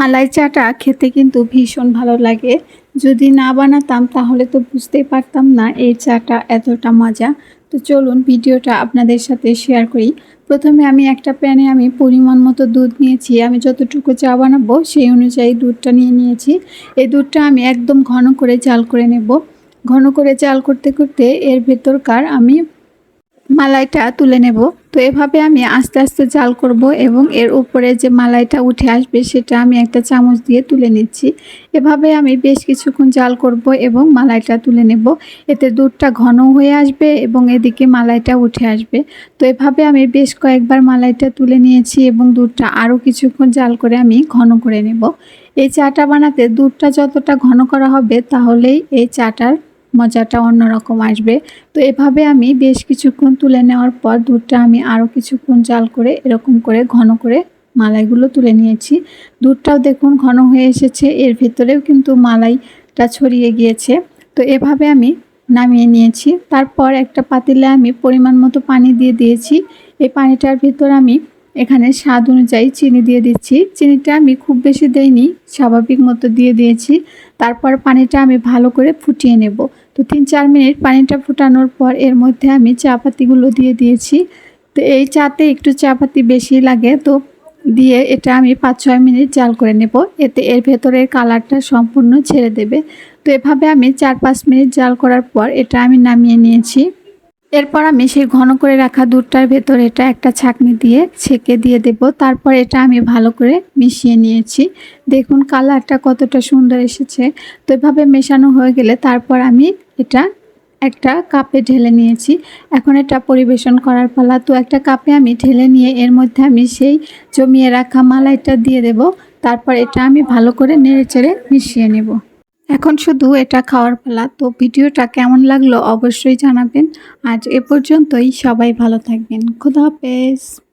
মালাই চাটা খেতে কিন্তু ভীষণ ভালো লাগে। যদি না বানাতাম তাহলে তো বুঝতেই পারতাম না এই চাটা এতটা মজা। তো চলুন ভিডিওটা আপনাদের সাথে শেয়ার করি। প্রথমে আমি একটা প্যানে পরিমাণ মতো দুধ নিয়েছি। আমি যতটুকু চা বানাবো সেই অনুযায়ী দুধটা নিয়ে নিয়েছি। এই দুধটা আমি একদম ঘন করে জাল করে নেব। ঘন করে জাল করতে করতে এর ভেতরকার আমি মালাইটা তুলে নেব। তো এভাবে আমি আস্তে আস্তে জাল করব এবং এর উপরে যে মালাইটা উঠে আসবে সেটা আমি একটা চামচ দিয়ে তুলে নিচ্ছি। এভাবে আমি বেশ কিছুক্ষণ জাল করব এবং মালাইটা তুলে নেব। এতে দুধটা ঘন হয়ে আসবে এবং এদিকে মালাইটা উঠে আসবে। তো এভাবে আমি বেশ কয়েকবার মালাইটা তুলে নিয়েছি এবং দুধটা আরও কিছুক্ষণ জাল করে আমি ঘন করে নেব। এই চাটা বানাতে দুধটা যতটা ঘন করা হবে তাহলেই এই চাটার মজাটা অন্যরকম আসবে। তো এভাবে আমি বেশ কিছুক্ষণ তুলে নেওয়ার পর দুধটা আমি আরও কিছুক্ষণ জাল করে এরকম করে ঘন করে মালাইগুলো তুলে নিয়েছি। দুধটাও দেখুন ঘন হয়ে এসেছে, এর ভেতরেও কিন্তু মালাইটা ছড়িয়ে গিয়েছে। তো এভাবে আমি নামিয়ে নিয়েছি। তারপর একটা পাতিলে আমি পরিমাণ মতো পানি দিয়ে দিয়েছি। এই পানিটার ভিতর আমি এখানে স্বাদ অনুযায়ী চিনি দিয়ে দিচ্ছি। চিনিটা আমি খুব বেশি দেইনি, স্বাভাবিক মতো দিয়ে দিয়েছি। তারপর পানিটা আমি ভালো করে ফুটিয়ে নেব। তো ৩-৪ মিনিট পানিটা ফুটানোর পর এর মধ্যে আমি চা পাতিগুলো দিয়ে দিয়েছি। তো এই চাতে একটু চা পাতি বেশি লাগে, তো দিয়ে এটা আমি ৫-৬ মিনিট জাল করে নেব। এতে এর ভেতরের কালারটা সম্পূর্ণ ছেড়ে দেবে। তো এভাবে আমি ৪-৫ মিনিট জাল করার পর এটা আমি নামিয়ে নিয়েছি। এরপর আমি সেই ঘন করে রাখা দুধটার ভেতর এটা একটা ছাঁকনি দিয়ে ছেঁকে দিয়ে দেব। তারপর এটা আমি ভালো করে মিশিয়ে নিয়েছি। দেখুন কালারটা কতটা সুন্দর এসেছে। তো এভাবে মেশানো হয়ে গেলে তারপর আমি এটা একটা কাপে ঢেলে নিয়েছি। এখন এটা পরিবেশন করার পালা। তো একটা কাপে আমি ঢেলে নিয়ে এর মধ্যে আমি সেই জমিয়ে রাখা মালাইটা দিয়ে দেব। তারপর এটা আমি ভালো করে নেড়েচেড়ে মিশিয়ে নেব। এখন শুধু এটা খাওয়ার পালা। তো ভিডিওটা কেমন লাগলো অবশ্যই জানাবেন। আজ এ পর্যন্তই, সবাই ভালো থাকবেন। খোদা হাফেজ।